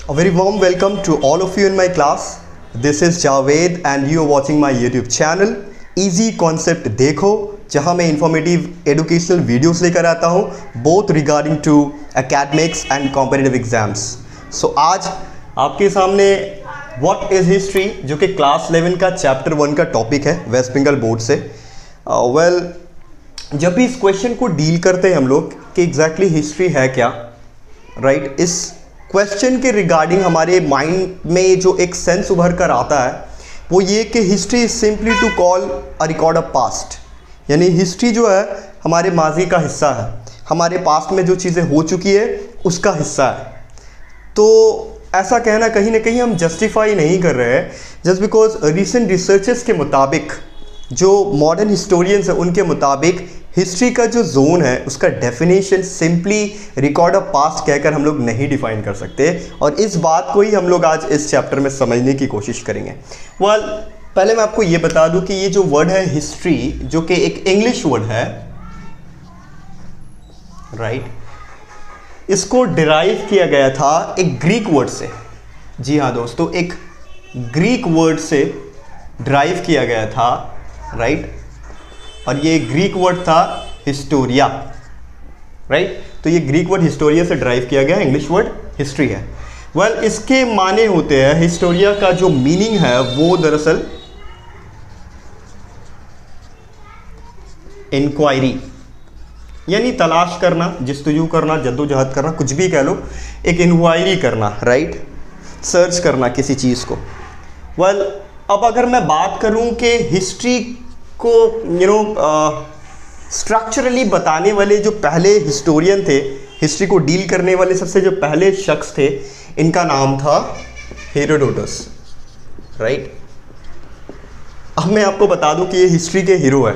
A very warm welcome to all of you in my class. This is Javed and you are watching my YouTube channel Easy Concept देखो, जहां मैं informative educational videos लेकर आता हूं both regarding to academics and competitive exams. So आज आपके सामने what is history, जो कि क्लास 11 का चैप्टर 1 का टॉपिक है वेस्ट बंगाल बोर्ड से. जब भी इस क्वेश्चन को डील करते हैं हम लोग कि एग्जैक्टली हिस्ट्री है क्या, राइट, इस क्वेश्चन के रिगार्डिंग हमारे माइंड में जो एक सेंस उभर कर आता है वो ये कि history is simply to call a record of past. यानी हिस्ट्री जो है हमारे माजी का हिस्सा है, हमारे पास्ट में जो चीज़ें हो चुकी है उसका हिस्सा है. तो ऐसा कहना कहीं ना कहीं हम जस्टिफाई नहीं कर रहे हैं, जस्ट बिकॉज रिसेंट रिसर्चेस के मुताबिक, जो मॉडर्न हिस्टोरियंस हैं उनके मुताबिक हिस्ट्री का जो जोन है उसका definition simply record of past कहकर हम लोग नहीं डिफाइन कर सकते, और इस बात को ही हम लोग आज इस चैप्टर में समझने की कोशिश करेंगे. पहले मैं आपको ये बता दूं कि ये जो वर्ड है हिस्ट्री, जो कि एक इंग्लिश वर्ड है, राइट, इसको डिराइव किया गया था एक ग्रीक वर्ड से. जी हाँ दोस्तों, एक ग्रीक वर्ड से डिराइव किया गया था, राइट, और ये ग्रीक वर्ड था हिस्टोरिया, राइट. तो ये ग्रीक वर्ड हिस्टोरिया से ड्राइव किया गया इंग्लिश वर्ड हिस्ट्री है. इसके माने होते हैं, हिस्टोरिया का जो मीनिंग है वो दरअसल इंक्वायरी, यानी तलाश करना, जस्तजू करना, जद्दोजहद करना, कुछ भी कह लो, एक इंक्वायरी करना, राइट, सर्च करना किसी चीज़ को. अब अगर मैं बात करूं कि हिस्ट्री को स्ट्रक्चरली बताने वाले जो पहले हिस्टोरियन थे, हिस्ट्री को डील करने वाले सबसे जो पहले शख्स थे, इनका नाम था हेरोडोटस, राइट. अब मैं आपको बता दूं कि ये हिस्ट्री के हीरो है,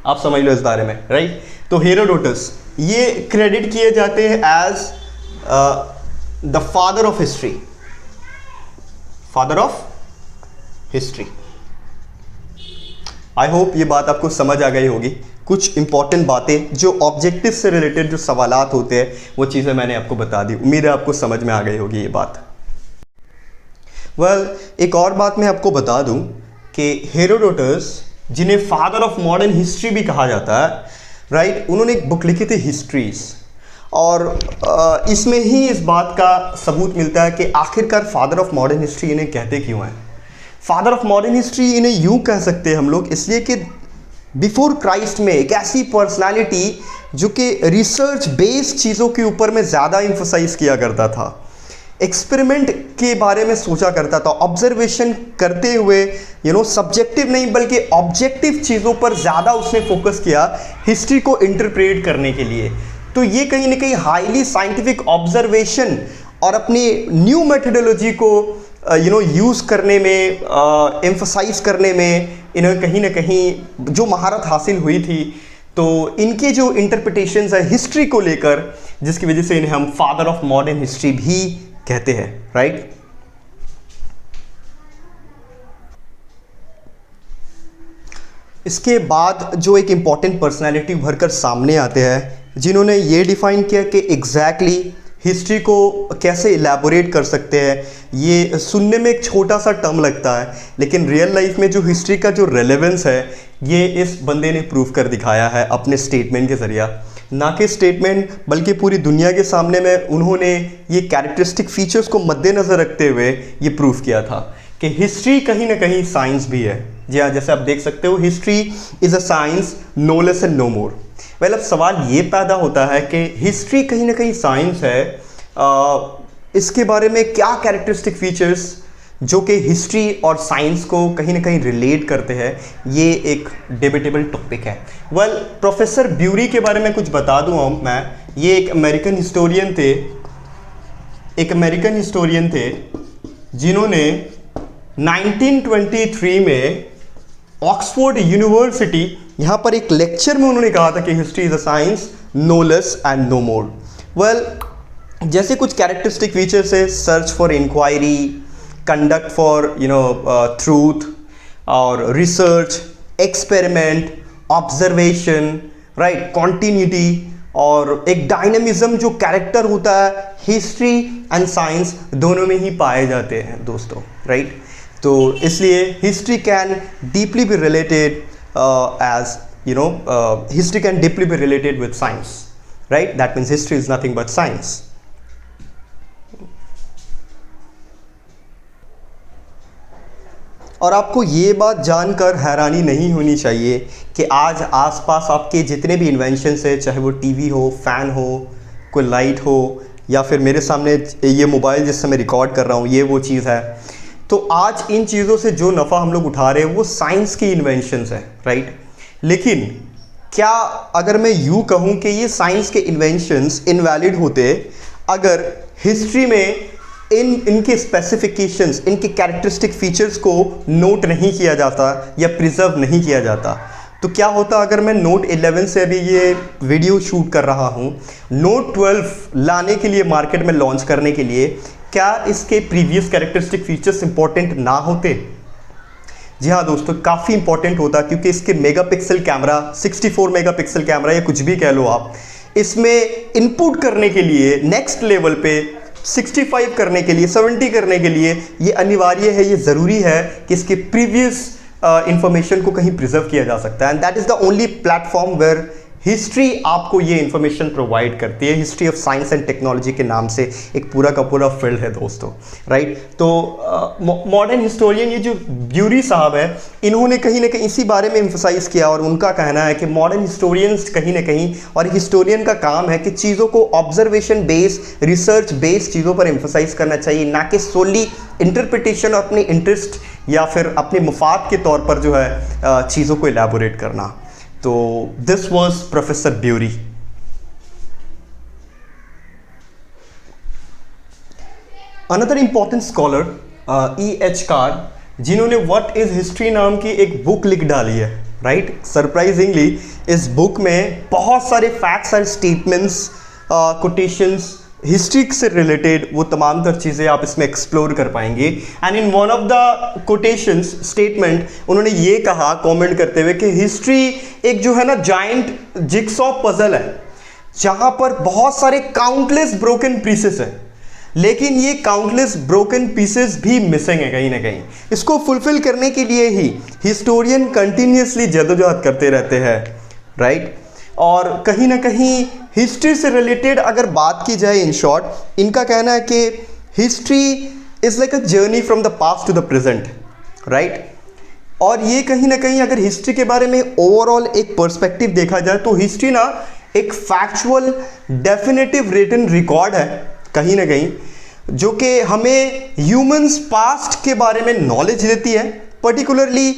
आप समझ लो इस बारे में, राइट. तो हेरोडोटस ये क्रेडिट किए जाते हैं as the father of history, father of history. I hope ये बात आपको समझ आ गई होगी. कुछ इंपॉर्टेंट बातें जो ऑब्जेक्टिव से रिलेटेड जो सवालात होते हैं वो चीज़ें मैंने आपको बता दी. उम्मीद है आपको समझ में आ गई होगी ये बात. एक और बात मैं आपको बता दूं कि हेरोडोटस, जिन्हें फादर ऑफ मॉडर्न हिस्ट्री भी कहा जाता है, राइट, उन्होंने एक बुक लिखी थी हिस्ट्रीज, और इसमें ही इस बात का सबूत मिलता है कि आखिरकार फादर ऑफ मॉडर्न हिस्ट्री इन्हें कहते क्यों हैं. फादर ऑफ मॉडर्न हिस्ट्री इन्हें यूँ कह सकते हैं हम लोग इसलिए कि बिफोर क्राइस्ट में एक ऐसी पर्सनालिटी जो कि रिसर्च बेस्ड चीज़ों के ऊपर में ज़्यादा इम्फोसाइज किया करता था, एक्सपेरिमेंट के बारे में सोचा करता था, ऑब्जर्वेशन करते हुए सब्जेक्टिव नहीं बल्कि ऑब्जेक्टिव चीज़ों पर ज़्यादा उसने फोकस किया हिस्ट्री को इंटरप्रेट करने के लिए. तो ये कहीं ना कहीं हाईली साइंटिफिक ऑब्जर्वेशन और अपनी न्यू मेथडोलॉजी को यूज़ करने में, एम्फसाइज करने में इन्हें कहीं ना कहीं जो महारत हासिल हुई थी, तो इनके जो इंटरप्रिटेशंस है हिस्ट्री को लेकर, जिसकी वजह से इन्हें हम फादर ऑफ मॉडर्न हिस्ट्री भी कहते हैं, राइट. इसके बाद जो एक इम्पॉर्टेंट पर्सनैलिटी उभर कर सामने आते हैं, जिन्होंने ये डिफाइन किया कि एग्जैक्टली हिस्ट्री को कैसे इलेबोरेट कर सकते हैं. ये सुनने में एक छोटा सा टर्म लगता है, लेकिन रियल लाइफ में जो हिस्ट्री का जो रेलेवेंस है ये इस बंदे ने प्रूव कर दिखाया है अपने स्टेटमेंट के ज़रिए. ना कि स्टेटमेंट बल्कि पूरी दुनिया के सामने में उन्होंने ये कैरेक्टरिस्टिक फीचर्स को मद्देनज़र रखते हुए ये प्रूव किया था कि हिस्ट्री कहीं ना कहीं साइंस भी है. जी हाँ, जैसे आप देख सकते हो, history is a science, no less and no more. अब सवाल ये पैदा होता है कि हिस्ट्री कहीं ना कहीं साइंस है, इसके बारे में क्या कैरेक्टरिस्टिक फीचर्स जो कि हिस्ट्री और साइंस को कहीं ना कहीं रिलेट करते हैं, ये एक डिबेटेबल टॉपिक है. प्रोफेसर ब्यूरी के बारे में कुछ बता दूँ मैं. ये एक अमेरिकन हिस्टोरियन थे जिन्होंने 1923 में ऑक्सफोर्ड यूनिवर्सिटी, यहाँ पर एक लेक्चर में उन्होंने कहा था कि history is a science, no less and no more. जैसे कुछ कैरेक्टरिस्टिक फीचर्स है, search for inquiry, conduct for truth, और research, experiment, observation, right, continuity, और एक डायनेमिज्म जो कैरेक्टर होता है हिस्ट्री एंड साइंस दोनों में ही पाए जाते हैं दोस्तों, राइट। तो इसलिए history can deeply be related as history can deeply be related with science, right? That means history is nothing but science. और आपको ये बात जानकर हैरानी नहीं होनी चाहिए कि आज आसपास आपके जितने भी इन्वेंशंस है, चाहे वो टीवी हो, फैन हो, कोई लाइट हो, या फिर मेरे सामने ये मोबाइल जिससे मैं रिकॉर्ड कर रहा हूँ, ये वो चीज़ है, तो आज इन चीज़ों से जो नफ़ा हम लोग उठा रहे हैं वो साइंस की इन्वेंशंस है, राइट। लेकिन क्या अगर मैं यूँ कहूँ कि ये साइंस के इन्वेंशंस इनवैलिड होते अगर हिस्ट्री में इनके स्पेसिफिकेशंस, इनके कैरेक्टरिस्टिक फीचर्स को नोट नहीं किया जाता या प्रिजर्व नहीं किया जाता? तो क्या होता अगर मैं नोट 11 से अभी ये वीडियो शूट कर रहा हूँ, नोट 12 लाने के लिए मार्केट में लॉन्च करने के लिए क्या इसके प्रीवियस कैरेक्टरिस्टिक फीचर्स इंपॉर्टेंट ना होते? जी हाँ दोस्तों, काफ़ी इंपॉर्टेंट होता, क्योंकि इसके मेगापिक्सल कैमरा, 64 मेगापिक्सल कैमरा या कुछ भी कह लो आप, इसमें इनपुट करने के लिए नेक्स्ट लेवल पे 65 करने के लिए, 70 करने के लिए ये अनिवार्य है, ये ज़रूरी है कि इसके प्रीवियस इंफॉर्मेशन को कहीं प्रिजर्व किया जा सकता है। And that is the only platform where history आपको ये इन्फॉर्मेशन प्रोवाइड करती है। History of science and technology के नाम से एक पूरा का पूरा फील्ड है दोस्तों, राइट। तो मॉडर्न हिस्टोरियन ये जो ब्यूरी साहब है, इन्होंने कहीं ना कहीं इसी बारे में एम्फसाइज किया और उनका कहना है कि मॉडर्न हिस्टोरियंस कहीं ना कहीं, और हिस्टोरियन का काम है कि चीज़ों को ऑब्जर्वेशन बेस, रिसर्च बेस चीज़ों पर एम्फसाइज करना चाहिए, ना कि सोली इंटरप्रिटेशन और अपने इंटरेस्ट या फिर अपने मुफाद के तौर पर जो है चीज़ों को एलैबोरेट करना। तो this was professor bury. Another important scholar E.H. Card, जिन्होंने व्हाट इज हिस्ट्री नाम की एक बुक लिख डाली है, राइट। सरप्राइजिंगली इस बुक में बहुत सारे फैक्ट्स और स्टेटमेंट्स, कोटेशंस, हिस्ट्री से रिलेटेड वो तमाम तर चीज़ें आप इसमें एक्सप्लोर कर पाएंगे। And in one of the quotations statement उन्होंने ये कहा कमेंट करते हुए कि हिस्ट्री एक जो है ना जाइंट जिक्सॉ पजल है, जहाँ पर बहुत सारे काउंटलेस ब्रोकन पीसेस है, लेकिन ये काउंटलेस ब्रोकन पीसेस भी मिसिंग है कहीं ना कहीं। इसको फुलफिल करने के लिए ही हिस्टोरियन कंटिन्यूसली जदोजहद करते रहते हैं, राइट। और कहीं ना कहीं हिस्ट्री से रिलेटेड अगर बात की जाए, इन शॉर्ट, इनका कहना है कि history is like a journey from the past to the present, right. और ये कहीं ना कहीं अगर हिस्ट्री के बारे में ओवरऑल एक पर्सपेक्टिव देखा जाए तो हिस्ट्री ना एक फैक्चुअल डेफिनेटिव रिटन रिकॉर्ड है कहीं ना कहीं, जो कि हमें ह्यूमंस पास्ट के बारे में नॉलेज देती है। पर्टिकुलरली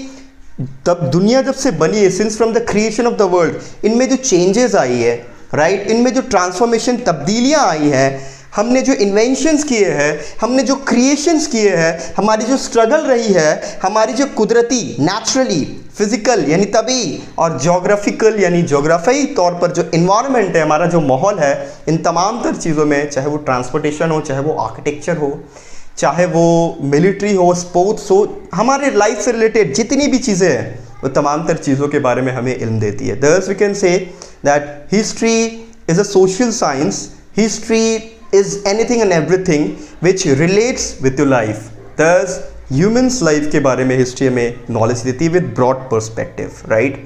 तब दुनिया जब से बनी है, since from the creation of the world, इनमें जो चेंजेस आई है, राइट, इनमें जो ट्रांसफॉर्मेशन, तब्दीलियाँ आई हैं, हमने जो इन्वेंशंस किए हैं, हमने जो क्रिएशंस किए हैं, हमारी जो स्ट्रगल रही है, हमारी जो कुदरती, नेचुरली, फिजिकल यानी तभी, और जोग्राफिकल यानी जोग्राफी तौर पर जो इन्वायरमेंट है, हमारा जो माहौल है, इन तमाम तर चीज़ों में, चाहे वो ट्रांसपोर्टेशन हो, चाहे वो आर्किटेक्चर हो, चाहे वो मिलिट्री हो, स्पोर्ट्स हो, हमारे लाइफ से रिलेटेड जितनी भी चीज़ें हैं वो तमाम तर चीज़ों के बारे में हमें इल्म देती है। Thus we can say that history is a social science. History is anything and everything which relates with your life. Thus humans life के बारे में हिस्ट्री में नॉलेज देती है with broad perspective, right?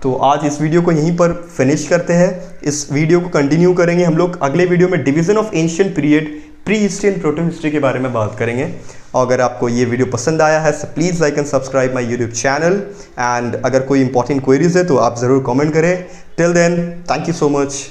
तो आज इस वीडियो को यहीं पर फिनिश करते हैं। इस वीडियो को कंटिन्यू करेंगे हम लोग अगले वीडियो में division of ancient period, pre history and proto history के बारे में बात करेंगे। और अगर आपको ये वीडियो पसंद आया है तो please like and subscribe my YouTube channel. And अगर कोई इंपॉर्टेंट क्वेरीज है तो आप ज़रूर कमेंट करें। Till then, thank you so much.